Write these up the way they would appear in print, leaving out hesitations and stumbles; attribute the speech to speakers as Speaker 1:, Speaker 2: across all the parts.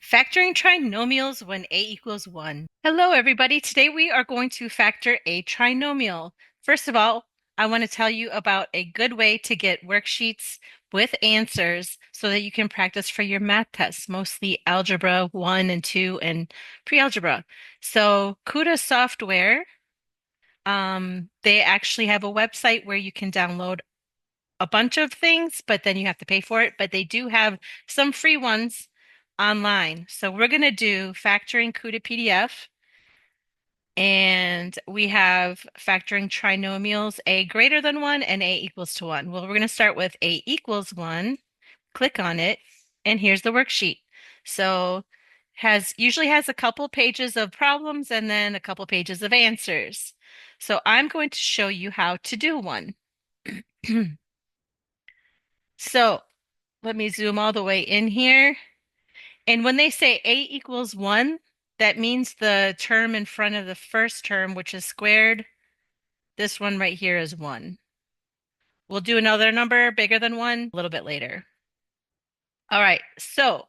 Speaker 1: Factoring trinomials when a equals 1. Hello, everybody. Today we are going to factor a trinomial. First of all, I want to tell you about a good way to get worksheets with answers so that you can practice for your math tests, mostly Algebra 1 and 2 and pre-algebra. So CUDA software, they actually have a website where you can download a bunch of things, but then you have to pay for it. But they do have some free ones online. So we're going to do factoring CUDA PDF, and we have factoring trinomials a greater than 1 and a equals to 1. Well, we're going to start with a equals 1. Click on it, and here's the worksheet. So usually has a couple pages of problems and then a couple pages of answers. So I'm going to show you how to do one. So let me zoom all the way in here. And when they say a equals 1, that means the term in front of the first term, which is squared. This one right here is 1. We'll do another number bigger than 1 a little bit later. All right, so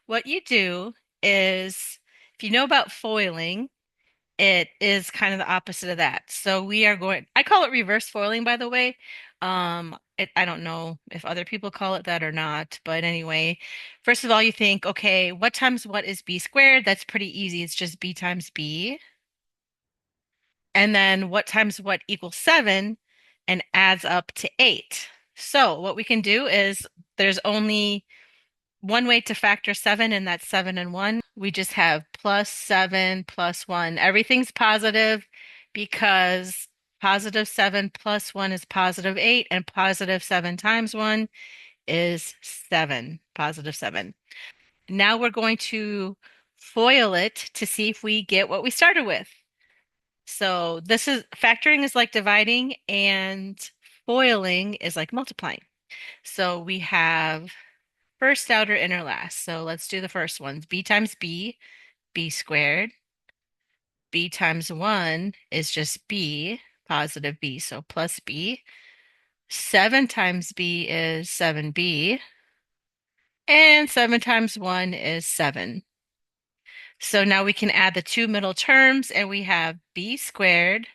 Speaker 1: what you do is, if you know about foiling, it is kind of the opposite of that. So I call it reverse foiling, by the way. I don't know if other people call it that or not, but anyway, first of all, you think, okay, what times what is b squared? That's pretty easy. It's just b times b. And then what times what equals 7 and adds up to 8. So what we can do is there's only one way to factor 7, and that's 7 and 1. We just have plus 7 plus 1. Everything's positive because positive 7 plus 1 is positive 8, and positive 7 times 1 is 7, positive 7. Now we're going to FOIL it to see if we get what we started with. So factoring is like dividing, and FOILing is like multiplying. So we have first, outer, inner, last. So let's do the first ones. B times b, b squared. B times 1 is just b, positive b, so plus b. 7 times b is 7b. And 7 times 1 is 7. So now we can add the two middle terms, and we have b squared,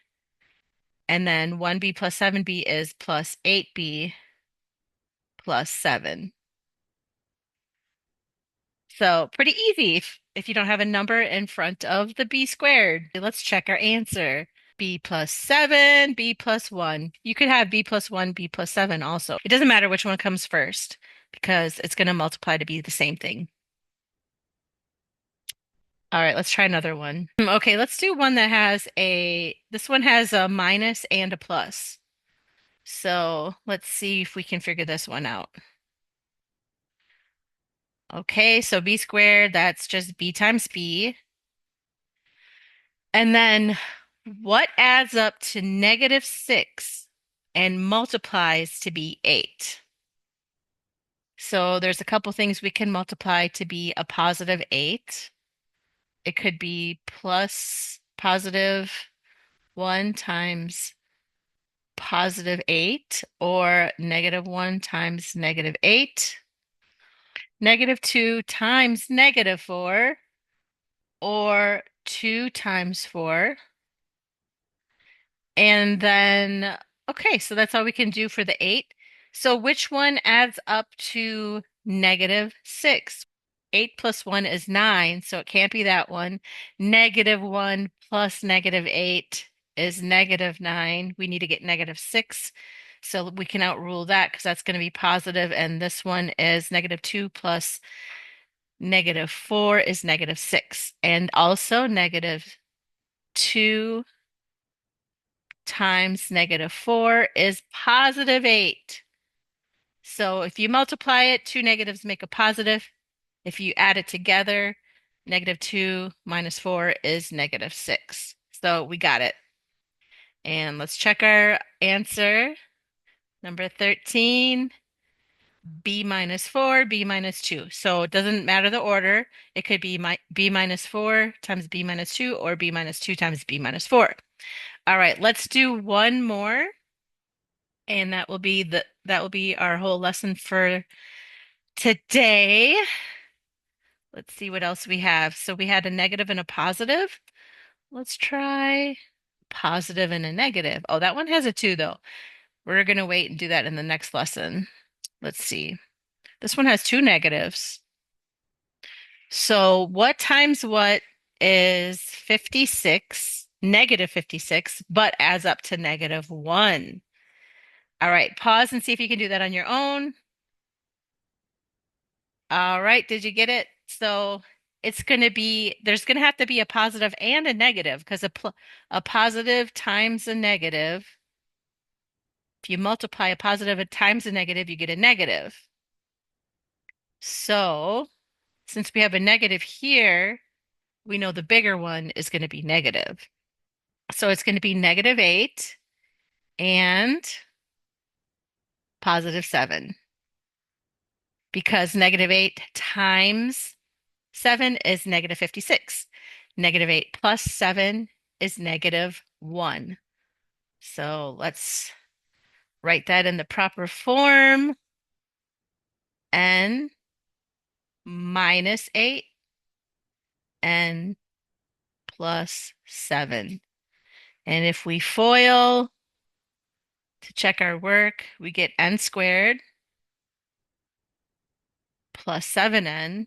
Speaker 1: and then 1b plus 7b is plus 8b plus 7. So pretty easy if you don't have a number in front of the b squared. Let's check our answer. B plus 7, b plus 1. You could have b plus 1, b plus 7 also. It doesn't matter which one comes first because it's going to multiply to be the same thing. All right, let's try another one. Okay, let's do one that this one has a minus and a plus. So let's see if we can figure this one out. Okay, so b squared, that's just b times b. And then what adds up to negative 6 and multiplies to be 8? So there's a couple things we can multiply to be a positive 8. It could be plus positive 1 times positive 8, or negative 1 times negative 8, negative 2 times negative 4, or 2 times 4. And then, okay, so that's all we can do for the 8. So which one adds up to negative 6? 8 plus 1 is 9, so it can't be that one. Negative 1 plus negative 8 is negative 9. We need to get negative 6. So we can outrule that because that's going to be positive, and this one is negative 2 plus negative 4 is negative 6. And also negative 2 times negative 4 is positive 8. So if you multiply it, two negatives make a positive. If you add it together, negative 2 minus 4 is negative 6. So we got it. And let's check our answer. Number 13, b minus 4, b minus 2. So it doesn't matter the order. It could be b minus 4 times b minus 2, or b minus 2 times b minus 4. All right, let's do one more. And that will be our whole lesson for today. Let's see what else we have. So we had a negative and a positive. Let's try positive and a negative. Oh, that one has a 2 though. We're going to wait and do that in the next lesson. Let's see. This one has 2 negatives. So what times what is 56, negative 56, but adds up to negative 1? All right, pause and see if you can do that on your own. All right, did you get it? So it's going to be, there's going to have to be a positive and a negative because a positive times a negative, if you multiply a positive times a negative, you get a negative. So since we have a negative here, we know the bigger one is going to be negative. So it's going to be negative 8 and positive 7 because negative 8 times 7 is negative 56. Negative 8 plus 7 is negative 1. So let's write that in the proper form. N minus 8, N plus 7. And if we FOIL to check our work, we get N squared plus 7N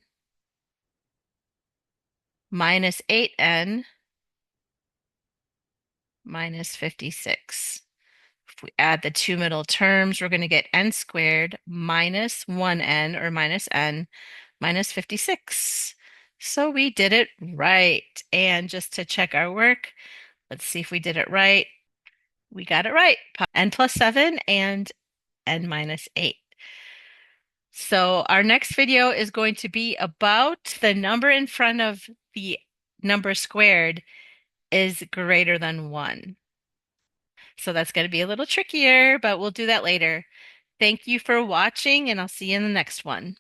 Speaker 1: minus 8N minus 56. If we add the two middle terms, we're going to get N squared minus 1N or minus N minus 56. So we did it right. And just to check our work, let's see if we did it right. We got it right. N plus 7 and N minus 8. So our next video is going to be about the number in front of the number squared is greater than 1. So that's going to be a little trickier, but we'll do that later. Thank you for watching, and I'll see you in the next one.